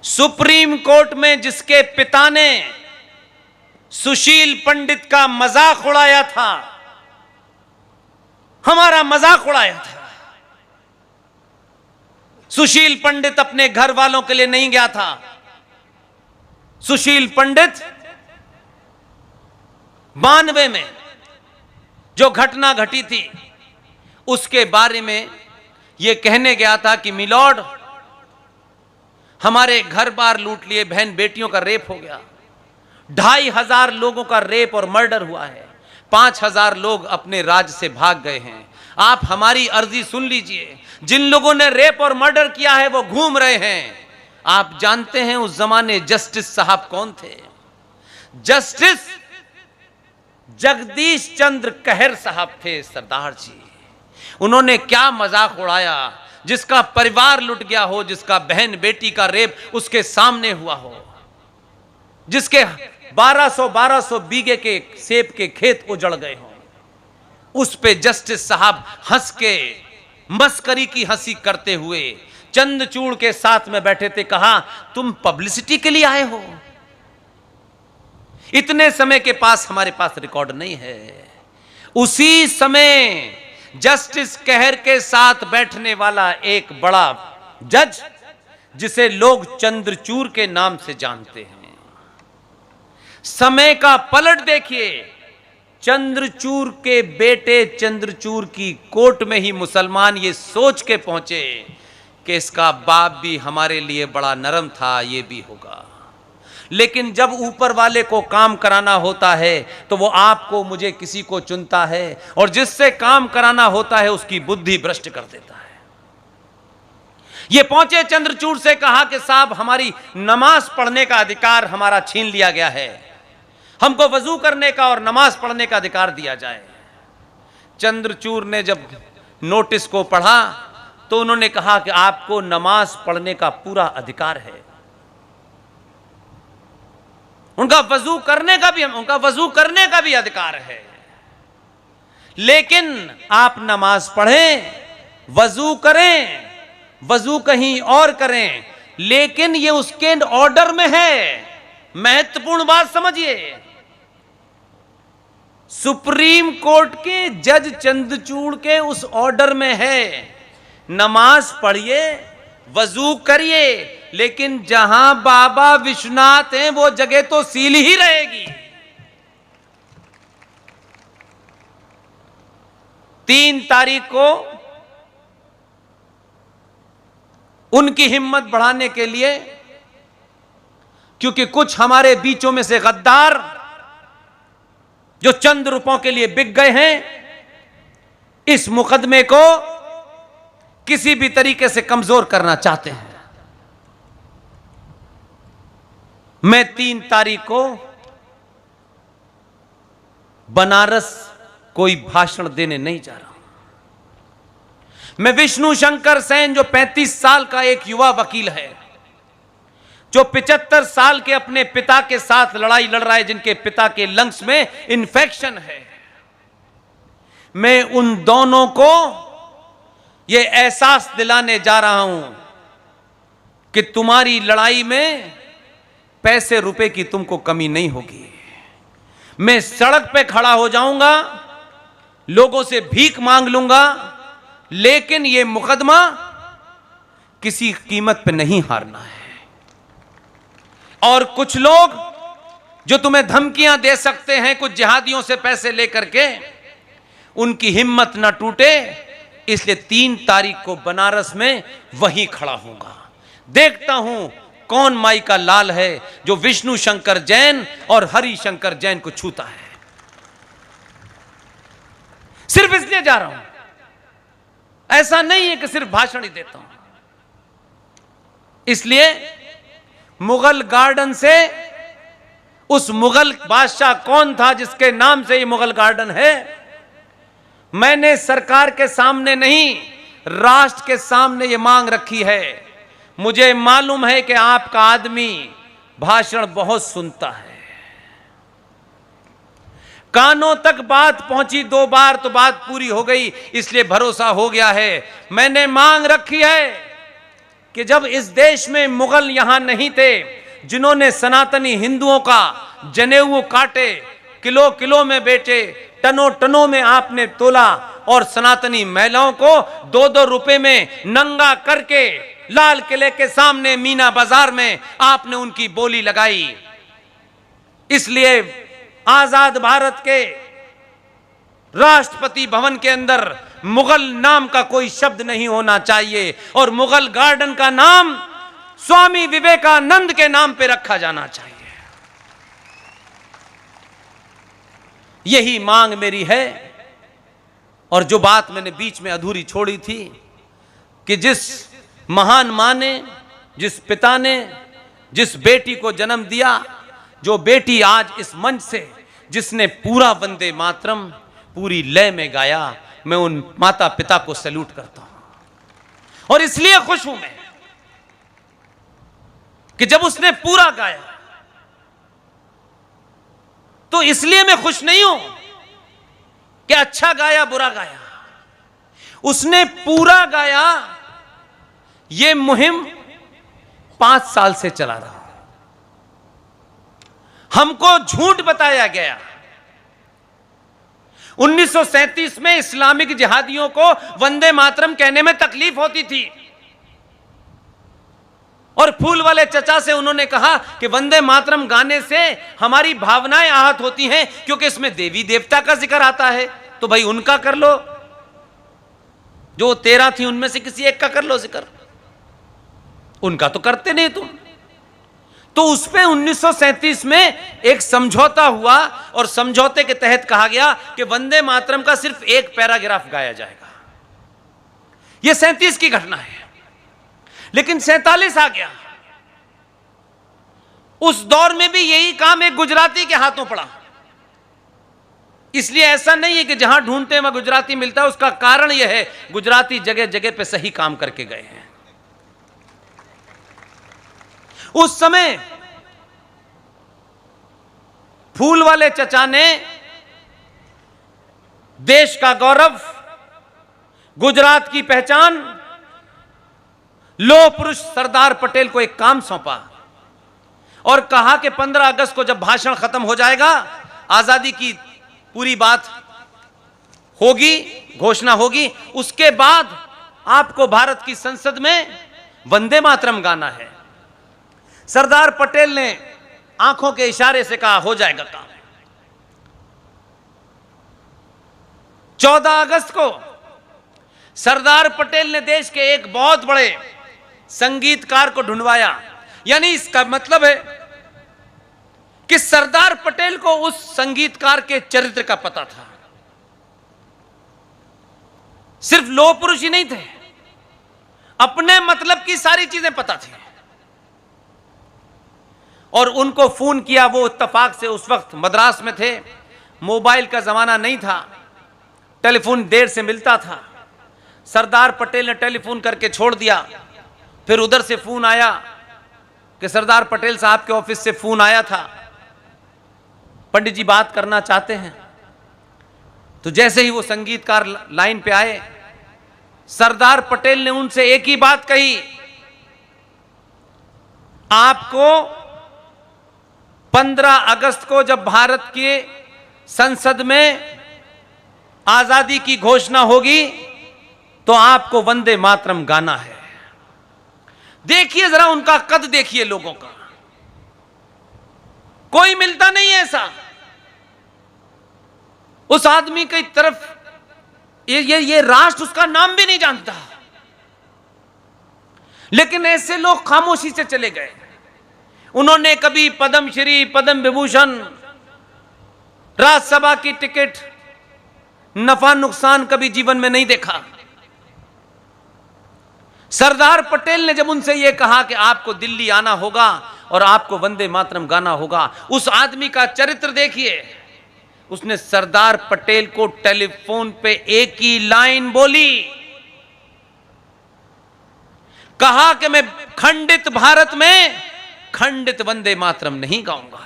Supreme court में जिसके पिता ने सुशील पंडित का मजाक उड़ाया था, हमारा मजाक उड़ाया था। सुशील पंडित अपने घर वालों के लिए नहीं गया था। सुशील पंडित 92 में जो घटना घटी थी उसके बारे में यह कहने गया था कि मिलॉर्ड, हमारे घर बार लूट लिए, बहन बेटियों का रेप हो गया, 2500 लोगों का रेप और मर्डर हुआ है, 5000 लोग अपने राज्य से भाग गए हैं। आप हमारी अर्जी सुन लीजिए। जिन लोगों ने रेप और मर्डर किया है वो घूम रहे हैं। आप जानते हैं उस जमाने जस्टिस साहब कौन थे? जस्टिस जगदीश चंद्र कहर साहब थे, सरदार जी। उन्होंने क्या मजाक उड़ाया, जिसका परिवार लुट गया हो, जिसका बहन बेटी का रेप उसके सामने हुआ हो, जिसके 1200 बीघे के सेब के खेत उजड़ गए हो, उस पे जस्टिस साहब हंस के मस्करी की हंसी करते हुए चंद्रचूड़ के साथ में बैठे थे। कहा, तुम पब्लिसिटी के लिए आए हो? इतने समय के पास हमारे पास रिकॉर्ड नहीं है। उसी समय जस्टिस कहर के साथ बैठने वाला एक बड़ा जज, जिसे लोग चंद्रचूड़ के नाम से जानते हैं, समय का पलट देखिए, चंद्रचूड़ के बेटे चंद्रचूड़ की कोर्ट में ही मुसलमान ये सोच के पहुंचे कि इसका बाप भी हमारे लिए बड़ा नरम था, ये भी होगा। लेकिन जब ऊपर वाले को काम कराना होता है तो वो आपको मुझे किसी को चुनता है, और जिससे काम कराना होता है उसकी बुद्धि भ्रष्ट कर देता है। ये पहुंचे चंद्रचूड़ से, कहा कि साहब, हमारी नमाज पढ़ने का अधिकार हमारा छीन लिया गया है, हमको वजू करने का और नमाज पढ़ने का अधिकार दिया जाए। चंद्रचूड़ ने जब नोटिस को पढ़ा तो उन्होंने कहा कि आपको नमाज पढ़ने का पूरा अधिकार है, उनका वजू करने का भी अधिकार है, लेकिन आप नमाज पढ़ें, वजू करें, वजू कहीं और करें, लेकिन ये उसके ऑर्डर में है। महत्वपूर्ण बात समझिए, सुप्रीम कोर्ट के जज चंद्रचूड़ के उस ऑर्डर में है, नमाज पढ़िए, वजू करिए, लेकिन जहां बाबा विश्वनाथ हैं वो जगह तो सील ही रहेगी। 3 तारीख को उनकी हिम्मत बढ़ाने के लिए, क्योंकि कुछ हमारे बीचों में से गद्दार जो चंद रुपयों के लिए बिक गए हैं, इस मुकदमे को किसी भी तरीके से कमजोर करना चाहते हैं। मैं 3 तारीख को बनारस कोई भाषण देने नहीं जा रहा हूं। मैं विष्णु शंकर सेन, जो 35 साल का एक युवा वकील है, जो 75 साल के अपने पिता के साथ लड़ाई लड़ रहा है, जिनके पिता के लंग्स में इन्फेक्शन है, मैं उन दोनों को यह एहसास दिलाने जा रहा हूं कि तुम्हारी लड़ाई में पैसे रुपए की तुमको कमी नहीं होगी। मैं सड़क पे खड़ा हो जाऊंगा, लोगों से भीख मांग लूंगा, लेकिन यह मुकदमा किसी कीमत पे नहीं हारना है। और कुछ लोग जो तुम्हें धमकियां दे सकते हैं कुछ जिहादियों से पैसे लेकर के, उनकी हिम्मत ना टूटे, इसलिए 3 तारीख को बनारस में वहीं खड़ा होऊंगा। देखता हूं कौन माई का लाल है जो विष्णु शंकर जैन और हरि शंकर जैन को छूता है। सिर्फ इसलिए जा रहा हूं, ऐसा नहीं है कि सिर्फ भाषण ही देता हूं। इसलिए मुगल गार्डन से, उस मुगल बादशाह कौन था जिसके नाम से ये मुगल गार्डन है, मैंने सरकार के सामने नहीं, राष्ट्र के सामने ये मांग रखी है। मुझे मालूम है कि आपका आदमी भाषण बहुत सुनता है, कानों तक बात पहुंची 2 बार तो बात पूरी हो गई, इसलिए भरोसा हो गया है। मैंने मांग रखी है कि जब इस देश में मुगल यहां नहीं थे, जिन्होंने सनातनी हिंदुओं का जनेऊ काटे, किलो किलो में बेचे, टनों टनों में आपने तोला, और सनातनी महिलाओं को 2-2 रुपए में नंगा करके लाल किले के सामने मीना बाजार में आपने उनकी बोली लगाई। इसलिए आजाद भारत के राष्ट्रपति भवन के अंदर मुगल नाम का कोई शब्द नहीं होना चाहिए, और मुगल गार्डन का नाम स्वामी विवेकानंद के नाम पे रखा जाना चाहिए। यही मांग मेरी है। और जो बात मैंने बीच में अधूरी छोड़ी थी कि जिस महान मां ने, जिस पिता ने, जिस बेटी को जन्म दिया, जो बेटी आज इस मंच से जिसने पूरा वंदे मातरम पूरी लय में गाया, मैं उन माता पिता को सैल्यूट करता हूं। और इसलिए खुश हूं मैं कि जब उसने पूरा गाया, तो इसलिए मैं खुश नहीं हूं कि अच्छा गाया बुरा गाया। उसने पूरा गाया। यह मुहिम 5 साल से चला रहा। हमको झूठ बताया गया। 1937 में इस्लामिक जिहादियों को वंदे मातरम कहने में तकलीफ होती थी, और फूल वाले चचा से उन्होंने कहा कि वंदे मातरम गाने से हमारी भावनाएं आहत होती हैं, क्योंकि इसमें देवी देवता का जिक्र आता है। तो भाई उनका कर लो, जो 13 थी उनमें से किसी एक का कर लो जिक्र, उनका तो करते नहीं तुम। तो उस पे 1937 में एक समझौता हुआ, और समझौते के तहत कहा गया कि वंदे मातरम का सिर्फ एक पैराग्राफ गाया जाएगा। यह 37 की घटना है। लेकिन 47 आ गया। उस दौर में भी यही काम एक गुजराती के हाथों पड़ा। इसलिए ऐसा नहीं है कि जहां ढूंढते हैं वहां गुजराती मिलता है। उसका कारण यह है, गुजराती जगह जगह पे सही काम करके गए हैं। उस समय फूल वाले चचा ने देश का गौरव, गुजरात की पहचान, लोह पुरुष सरदार पटेल को एक काम सौंपा और कहा कि 15 अगस्त को जब भाषण खत्म हो जाएगा, आजादी की पूरी बात होगी, घोषणा होगी, उसके बाद आपको भारत की संसद में वंदे मातरम गाना है। सरदार पटेल ने आंखों के इशारे से कहा हो जाएगा काम। 14 अगस्त को सरदार पटेल ने देश के एक बहुत बड़े संगीतकार को ढूंढवाया। यानी इसका मतलब है कि सरदार पटेल को उस संगीतकार के चरित्र का पता था। सिर्फ लोह पुरुष ही नहीं थे, अपने मतलब की सारी चीजें पता थी। और उनको फोन किया। वो इत्तेफाक से उस वक्त मद्रास में थे, मोबाइल का जमाना नहीं था, टेलीफोन देर से मिलता था। सरदार पटेल ने टेलीफोन करके छोड़ दिया। फिर उधर से फोन आया कि सरदार पटेल साहब के ऑफिस से फोन आया था, पंडित जी बात करना चाहते हैं। तो जैसे ही वो संगीतकार लाइन पे आए, सरदार पटेल ने उनसे एक ही बात कही, आपको 15 अगस्त को जब भारत के संसद में आजादी की घोषणा होगी तो आपको वंदे मातरम गाना है। देखिए जरा उनका कद, देखिए लोगों का, कोई मिलता नहीं है ऐसा। उस आदमी की तरफ ये राष्ट्र उसका नाम भी नहीं जानता, लेकिन ऐसे लोग खामोशी से चले गए। उन्होंने कभी पद्मश्री, पद्म विभूषण, राज्यसभा की टिकट, नफा नुकसान कभी जीवन में नहीं देखा। सरदार पटेल ने जब उनसे यह कहा कि आपको दिल्ली आना होगा और आपको वंदे मातरम गाना होगा, उस आदमी का चरित्र देखिए। उसने सरदार पटेल को टेलीफोन पे एक ही लाइन बोली, कहा कि मैं खंडित भारत में खंडित वंदे मातरम नहीं गाऊंगा।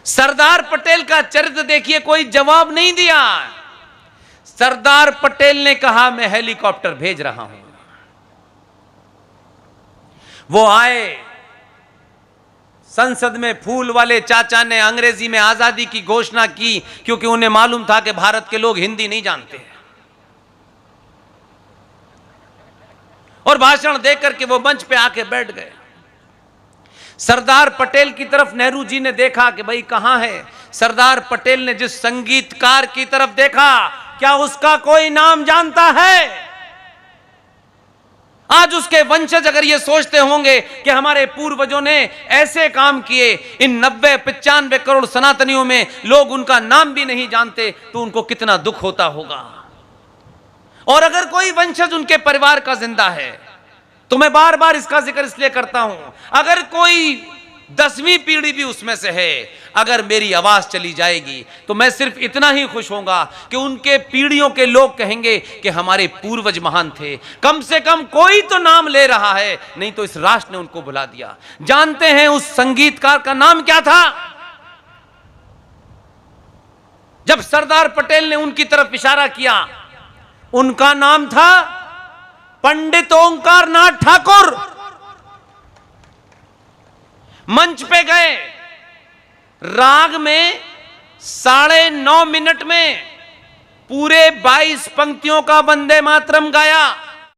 सरदार पटेल का चरित्र देखिए, कोई जवाब नहीं दिया। सरदार पटेल ने कहा मैं हेलीकॉप्टर भेज रहा हूं। वो आए, संसद में फूल वाले चाचा ने अंग्रेजी में आजादी की घोषणा की, क्योंकि उन्हें मालूम था कि भारत के लोग हिंदी नहीं जानते, और भाषण देकर के वो मंच पे आके बैठ गए। सरदार पटेल की तरफ नेहरू जी ने देखा कि भाई कहां है। सरदार पटेल ने जिस संगीतकार की तरफ देखा, क्या उसका कोई नाम जानता है? आज उसके वंशज अगर ये सोचते होंगे कि हमारे पूर्वजों ने ऐसे काम किए, इन 90-95 करोड़ सनातनियों में लोग उनका नाम भी नहीं जानते, तो उनको कितना दुख होता होगा। और अगर कोई वंशज उनके परिवार का जिंदा है, तो मैं बार बार इसका जिक्र इसलिए करता हूं, अगर कोई 10वीं पीढ़ी भी उसमें से है, अगर मेरी आवाज चली जाएगी तो मैं सिर्फ इतना ही खुश होऊंगा कि उनके पीढ़ियों के लोग कहेंगे कि हमारे पूर्वज महान थे, कम से कम कोई तो नाम ले रहा है, नहीं तो इस राष्ट्र ने उनको भुला दिया। जानते हैं उस संगीतकार का नाम क्या था? जब सरदार पटेल ने उनकी तरफ इशारा किया, उनका नाम था पंडित ओंकार नाथ ठाकुर। मंच पे गए, राग में 9.5 मिनट में पूरे 22 पंक्तियों का वंदे मातरम गाया।